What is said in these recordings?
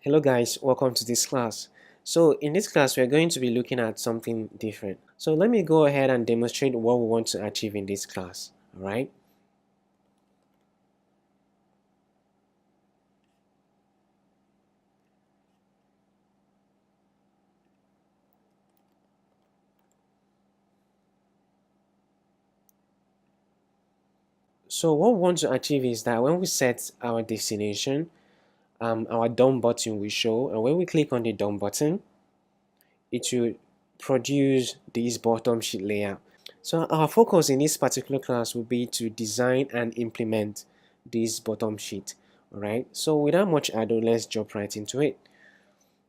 Hello guys, welcome to this class. So in this class we are going to be looking at something different. So let me go ahead and demonstrate what we want to achieve in this class. Alright. So what we want to achieve is that when we set our destination, our done button will show, and when we click on the done button, it will produce this bottom sheet layout. So our focus in this particular class will be to design and implement this bottom sheet. Alright, so without much ado, let's jump right into it.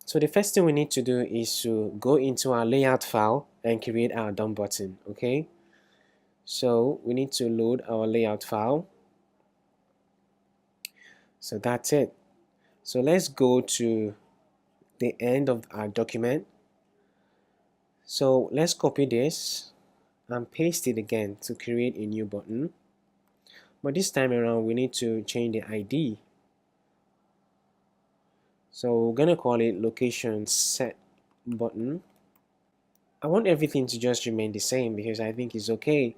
So the first thing we need to do is to go into our layout file and create our done button. Okay, so we need to load our layout file. So that's it. So let's go to the end of our document. So let's copy this and paste it again to create a new button. But this time around we need to change the ID. So we're gonna call it location set button. I want everything to just remain the same because I think it's okay.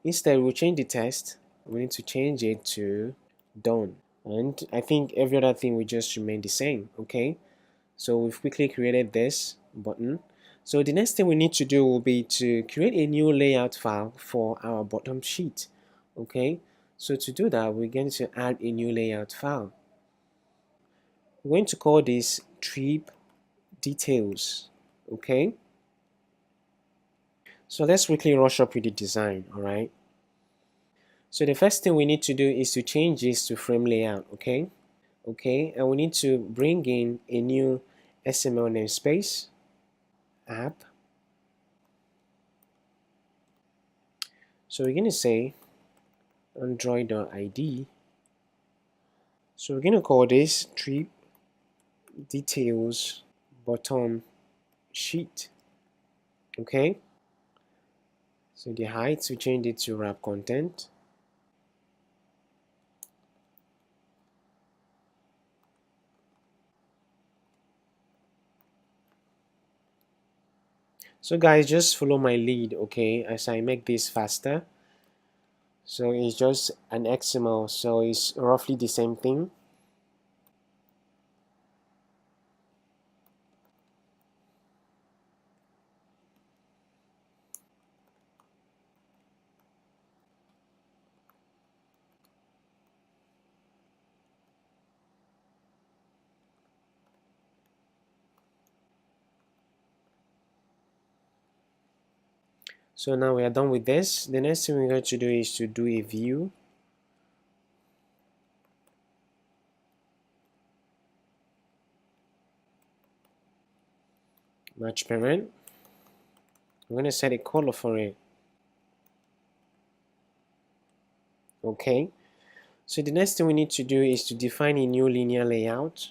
Instead, we'll change the text. We need to change it to done. And I think every other thing will just remain the same. Okay. So we've quickly created this button. So the next thing we need to do will be to create a new layout file for our bottom sheet. Okay. So to do that, we're going to add a new layout file. We're going to call this trip details. Okay. So let's quickly rush up with the design. All right. So the first thing we need to do is to change this to frame layout. Okay. Okay, and we need to bring in a new XML namespace app. So we're going to say android.id. So we're going to call this trip details bottom sheet. Okay, so the height, we change it to wrap content. So guys, just follow my lead, okay, as I make this faster. So it's just an XML, so it's roughly the same thing. So now we are done with this. The next thing we're going to do is to do a view. Match parent. I'm going to set a color for it. Okay. So the next thing we need to do is to define a new linear layout.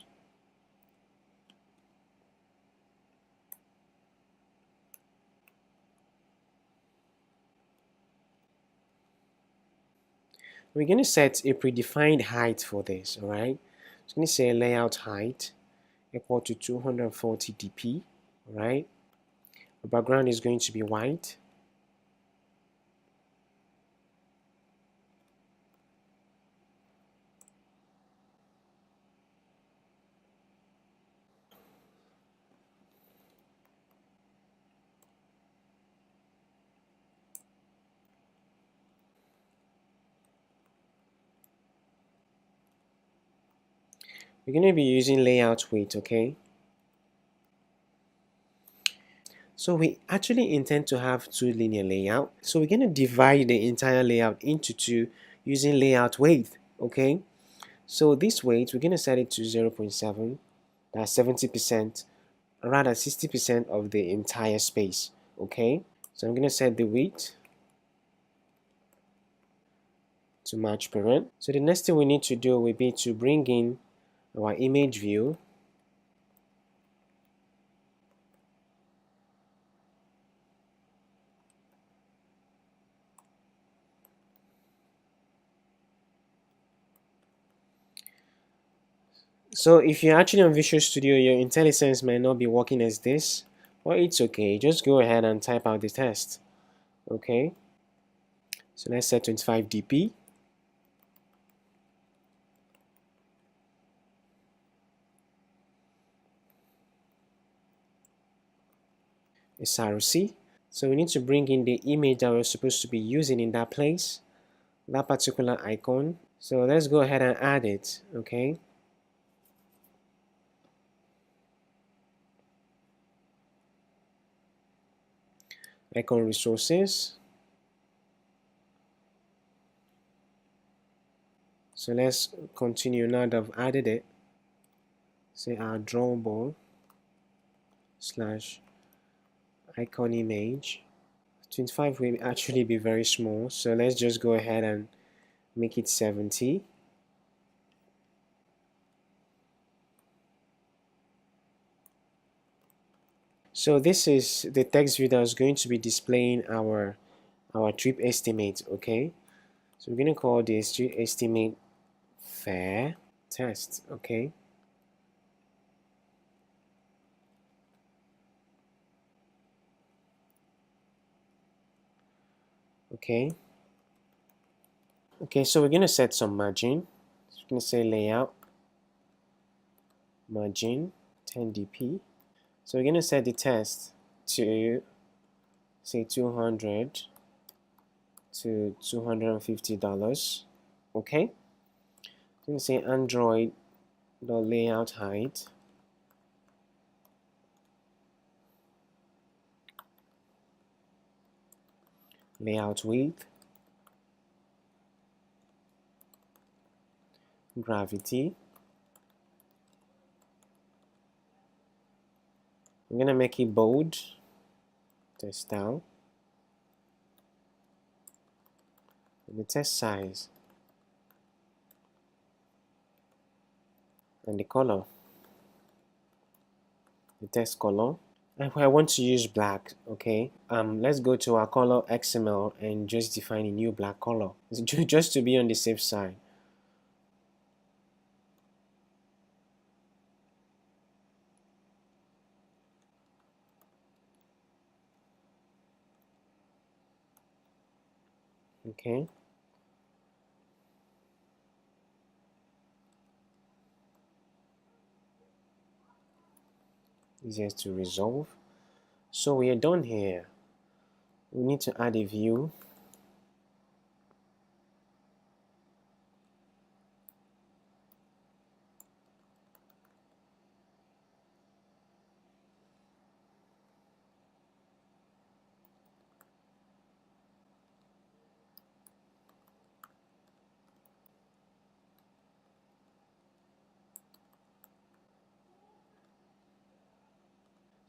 We're going to set a predefined height for this, all right? So I'm going to say layout height equal to 240 dp, all right? The background is going to be white. We're going to be using layout weight, okay? So we actually intend to have two linear layout. So we're going to divide the entire layout into two using layout weight, okay? So this weight, we're going to set it to 0.7, that's 70%, rather 60% of the entire space, okay? So I'm going to set the weight to match parent. So the next thing we need to do will be to bring in our image view. So if you're actually on Visual Studio, your IntelliSense might not be working as this, but it's okay. Just go ahead and type out the test. Okay, so let's set 25 dp. SRC. So we need to bring in the image that we're supposed to be using in that place, that particular icon. So let's go ahead and add it. Okay. Icon resources. So let's continue now that I've added it. Say our drawable slash icon image. 25 will actually be very small, so let's just go ahead and make it 70. So this is the text view that is going to be displaying our trip estimate. Okay, so we're going to call this trip estimate fare test. Okay, okay, so we're going to set some margin. So we're going to say layout margin 10 dp. So we're going to set the test to say 200 to $250. Okay, so you say Android the layout height layout width gravity. I'm gonna make it bold, test style, and the test size, and the color, the test color. And I want to use black. Okay, let's go to our color XML and just define a new black color, just to be on the safe side. Okay, easier to resolve. So we are done here. We need to add a view.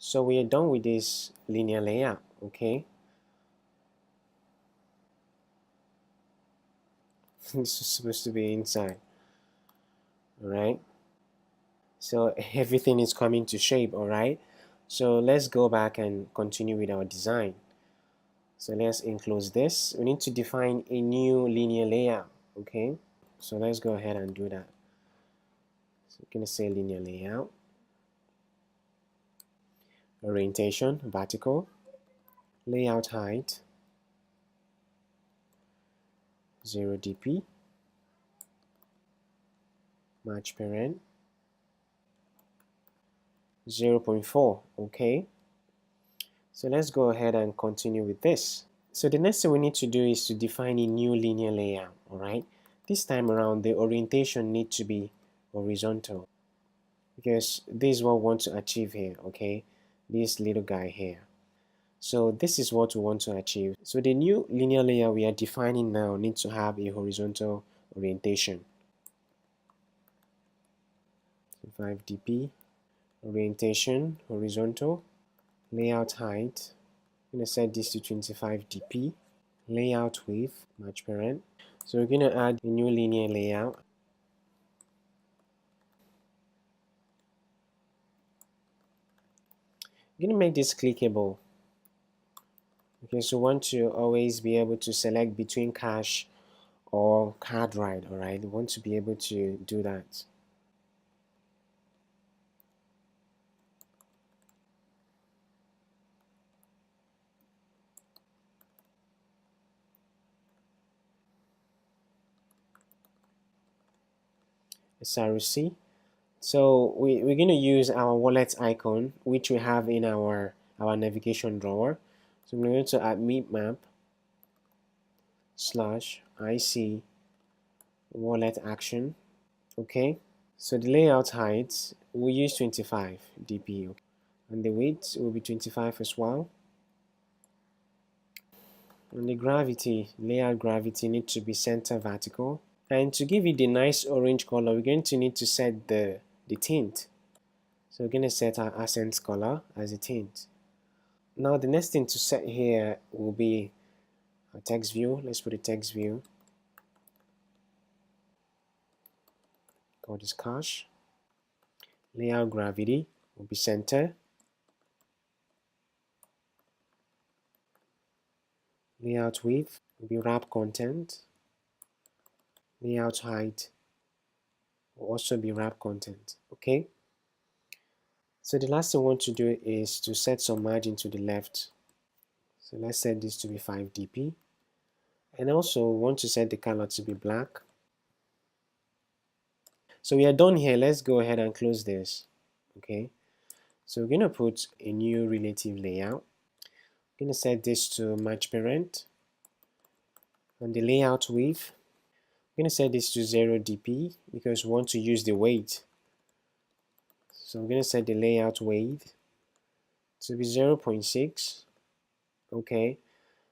So we are done with this linear layout. Okay, this is supposed to be inside. All right, so everything is coming to shape. All right, so let's go back and continue with our design. So let's enclose this. We need to define a new linear layout. Okay, so let's go ahead and do that. So we're going to say linear layout, orientation vertical, layout height 0 dp, match parent 0.4. Okay, so let's go ahead and continue with this. So the next thing we need to do is to define a new linear layout. All right, this time around the orientation needs to be horizontal, because this is what we want to achieve here. Okay, this little guy here. So this is what we want to achieve. So the new linear layer we are defining now needs to have a horizontal orientation. 5 dp, orientation horizontal, layout height, I'm going to set this to 25 dp, layout width, match parent. So we're going to add a new linear layout. I'm going to make this clickable, because we want to always be able to select between cache or card write. All right, we want to be able to do that. src. So we're going to use our wallet icon, which we have in our navigation drawer. So we're going to add map slash IC wallet action. Okay. So the layout height we use 25 dp, and the width will be 25 as well. And the gravity, layout gravity needs to be center vertical. And to give it the nice orange color, we're going to need to set the tint. So we're going to set our accent color as a tint. Now the next thing to set here will be a text view. Let's put a text view. Call this cache. Layout gravity will be center. Layout width will be wrap content. Layout height will also be wrap content. Okay. So the last thing we want to do is to set some margin to the left. So let's set this to be 5 dp. And also we want to set the color to be black. So we are done here. Let's go ahead and close this. Okay. So we're going to put a new relative layout. I'm going to set this to match parent. And the layout width, I'm going to set this to 0 dp because we want to use the weight. So I'm going to set the layout weight to be 0.6. Okay.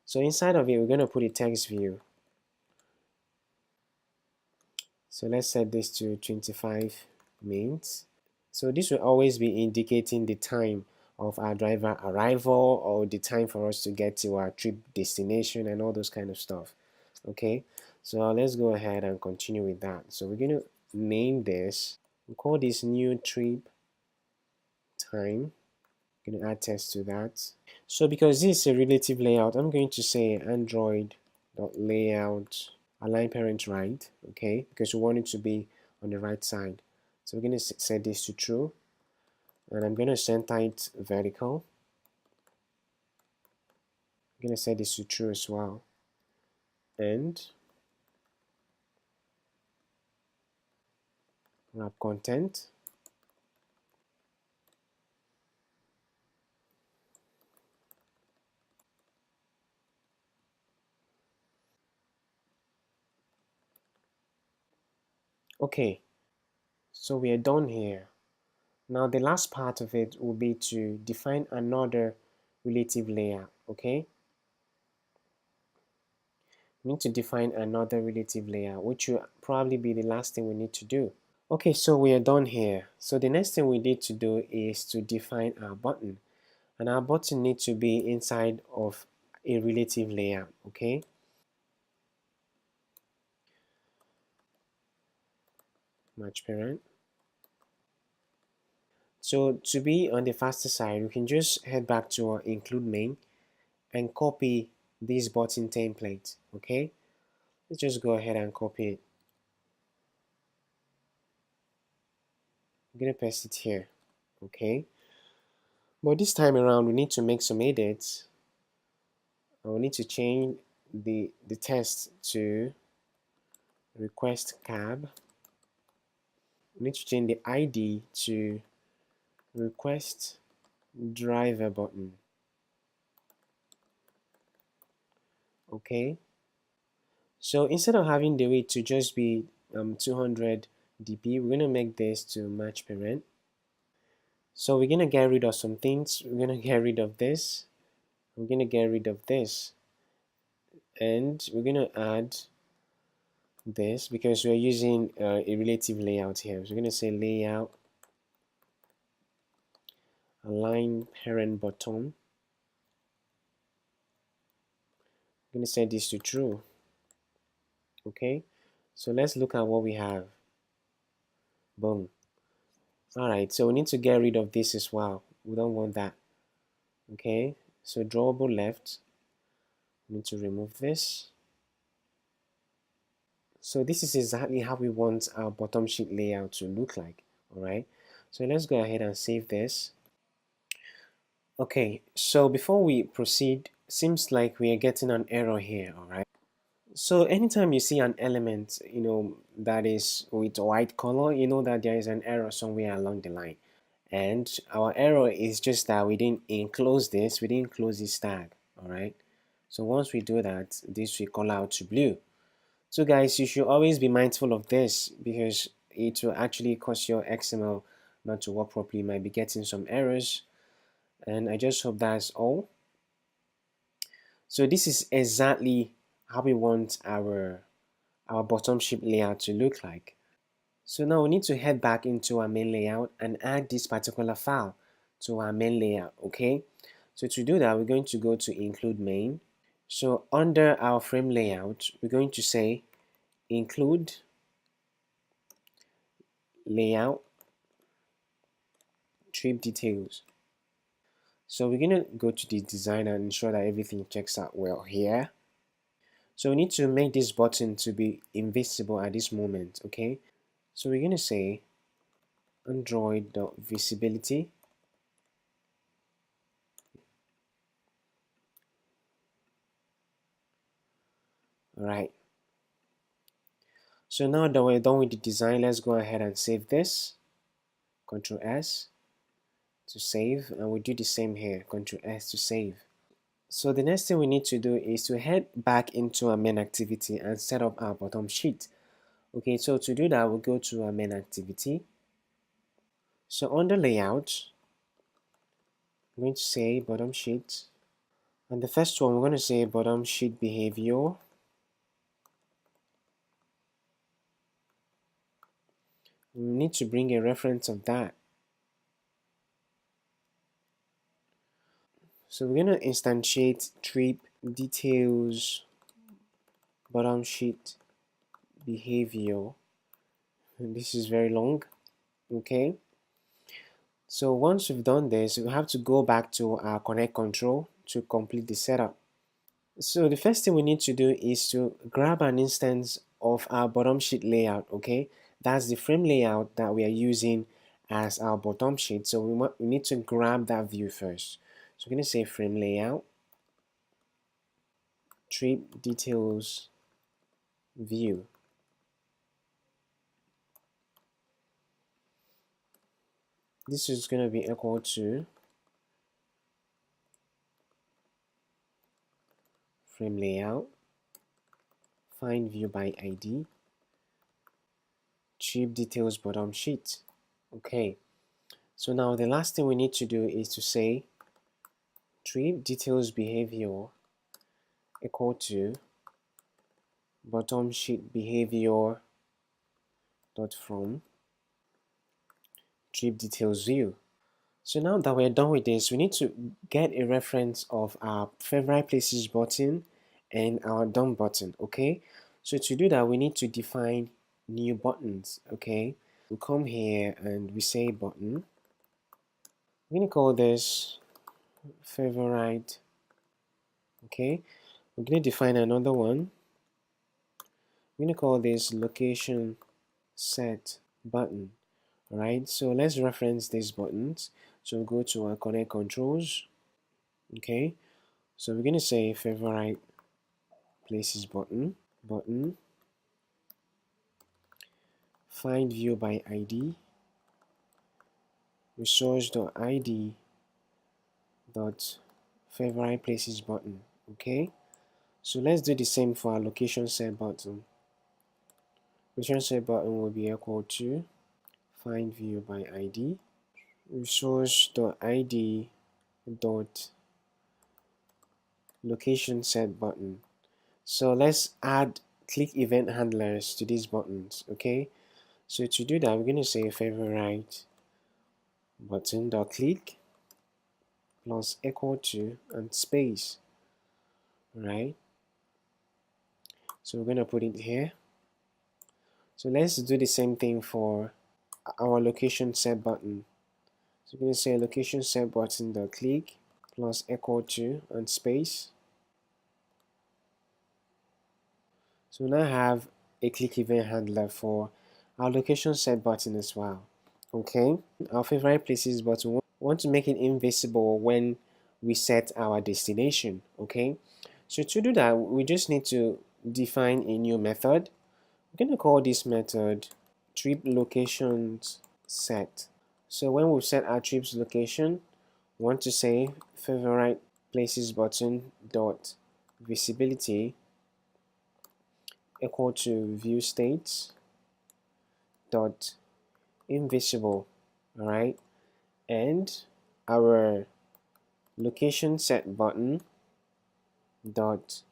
So inside of it, we're going to put a text view. So let's set this to 25 minutes. So this will always be indicating the time of our driver arrival or the time for us to get to our trip destination and all those kind of stuff. Okay, so let's go ahead and continue with that. So we're going to name this, we call this new trip time. I'm going to add text to that. So because this is a relative layout, I'm going to say android.layout align parent right, okay, because we want it to be on the right side. So we're going to set this to true, and I'm going to center it vertical. I'm going to set this to true as well, and wrap content. Okay, so we are done here. Now the last part of it will be to define another relative layer. Okay, we need to define another relative layer, which will probably be the last thing we need to do. Okay, so we are done here. So the next thing we need to do is to define our button, and our button needs to be inside of a relative layer. Okay, match parent. So to be on the faster side, we can just head back to our include main and copy this button template. Okay, let's just go ahead and copy it. I'm gonna paste it here. Okay, but this time around we need to make some edits. We need to change the text to request cab. We need to change the ID to request driver button. Okay, so instead of having the weight to just be 200 dp, we're gonna make this to match parent. So we're gonna get rid of some things. We're gonna get rid of this. We're gonna get rid of this, and we're gonna add this because we're using a relative layout here. So we're gonna say layout align parent bottom. I'm gonna set this to true. Okay, so let's look at what we have. Boom. Alright, so we need to get rid of this as well. We don't want that. Okay, so drawable left. We need to remove this. So this is exactly how we want our bottom sheet layout to look like. Alright, so let's go ahead and save this. Okay, so before we proceed, seems like we are getting an error here. Alright, So anytime you see an element, that is with white color, you know that there is an error somewhere along the line. And our error is just that we didn't enclose this, we didn't close this tag, all right? So once we do that, this will color out to blue. So guys, you should always be mindful of this because it will actually cause your XML not to work properly. You might be getting some errors, and I just hope that's all. So this is exactly how we want our bottom sheet layout to look like. So now we need to head back into our main layout and add this particular file to our main layout, okay? So to do that, we're going to go to include main. So under our frame layout, we're going to say include layout trip details. So we're going to go to the design and ensure that everything checks out well here. So we need to make this button to be invisible at this moment, okay? So we're going to say android.visibility. All right. So now that we're done with the design, let's go ahead and save this. Ctrl S to save, and we do the same here. Ctrl S to save. So the next thing we need to do is to head back into our main activity and set up our bottom sheet. Okay, so to do that, we'll go to our main activity. So under layout, I'm going to say bottom sheet. And the first one, we're going to say bottom sheet behavior. We need to bring a reference of that. So we're going to instantiate trip details bottom sheet behavior. And this is very long. Okay. So once we've done this, we have to go back to our connect control to complete the setup. So the first thing we need to do is to grab an instance of our bottom sheet layout, okay? That's the frame layout that we are using as our bottom sheet. So we need to grab that view first. So we're going to say frame layout, trip details view. This is going to be equal to frame layout, find view by ID, trip details bottom sheet. Okay, so now the last thing we need to do is to say trip details behavior equal to bottom sheet behavior dot from trip details view. So now that we're done with this, we need to get a reference of our favorite places button and our done button, okay? So to do that, we need to define new buttons, okay? We come here and we say button. We're gonna call this favorite, okay? We're gonna define another one. We're gonna call this location set button. Alright, so let's reference these buttons. So we'll go to our connect controls. Okay, so we're gonna say favorite places button, find view by ID, resource.id dot favorite places button. Okay, so let's do the same for our location set button. Location set button will be equal to find view by ID, resource.id dot location set button. So let's add click event handlers to these buttons. Okay, so to do that, we're going to say favorite button dot click plus equal to and space. Right, so we're going to put it here. So let's do the same thing for our location set button. So we're going to say location set button dot click plus equal to and space. So we now have a click event handler for our location set button as well. Okay, our favorite places button, we want to make it invisible when we set our destination. Okay, so to do that, we just need to define a new method. We're going to call this method trip locations set. So when we set our trips location, we want to say favorite places button dot visibility equal to view states dot invisible. All right, and our location set button dot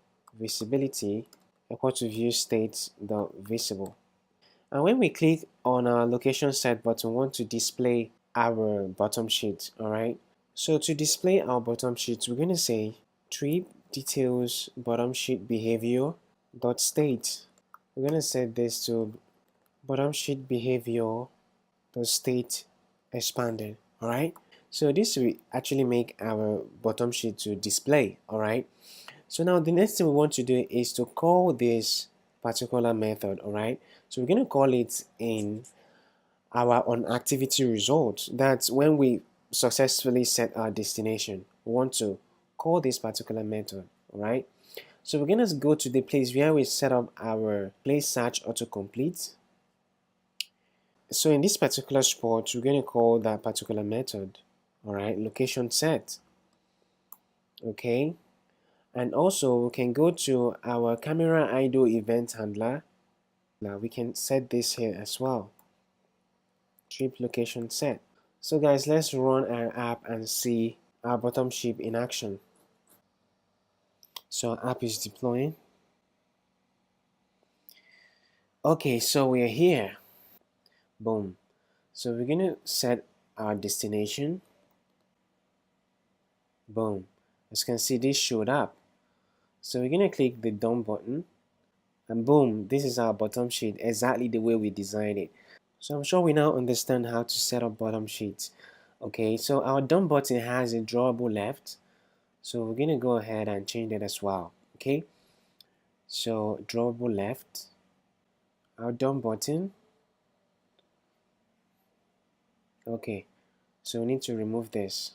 visibility equal to view states dot visible. And when we click on our location set button, we want to display our bottom sheet. All right, so to display our bottom sheet, we're going to say trip details bottom sheet behavior dot state. We're going to set this to bottom sheet behavior dot state expanded. All right, so this will actually make our bottom sheet to display. All right, so now the next thing we want to do is to call this particular method. All right, so we're going to call it in our on activity result. That's when we successfully set our destination. We want to call this particular method. All right, so we're going to go to the place where we set up our place search autocomplete. So in this particular spot, we're going to call that particular method, all right, location set. Okay, and also we can go to our camera idle event handler. Now we can set this here as well, trip location set. So guys, let's run our app and see our bottom sheet in action. So our app is deploying. Okay, so we're here. Boom. So we're gonna set our destination. Boom. As you can see, this showed up. So we're gonna click the done button, and boom, this is our bottom sheet exactly the way we designed it. So I'm sure we now understand how to set up bottom sheets. Okay, so our done button has a drawable left, so we're gonna go ahead and change it as well. Okay, so drawable left, our done button. Okay, so we need to remove this.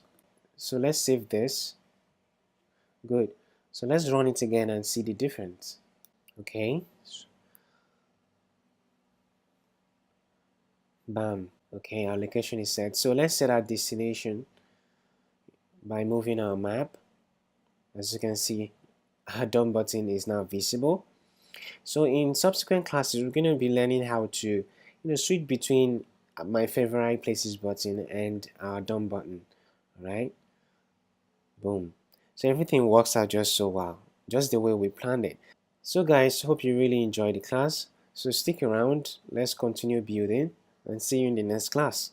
So let's save this. Good. So let's run it again and see the difference. Okay. Bam. Okay, our location is set. So let's set our destination by moving our map. As you can see, our done button is now visible. So in subsequent classes, we're going to be learning how to switch between my favorite places button and our done button. All right. Boom. So everything works out just so well, just the way we planned it. So guys, hope you really enjoyed the class. So stick around, let's continue building and see you in the next class.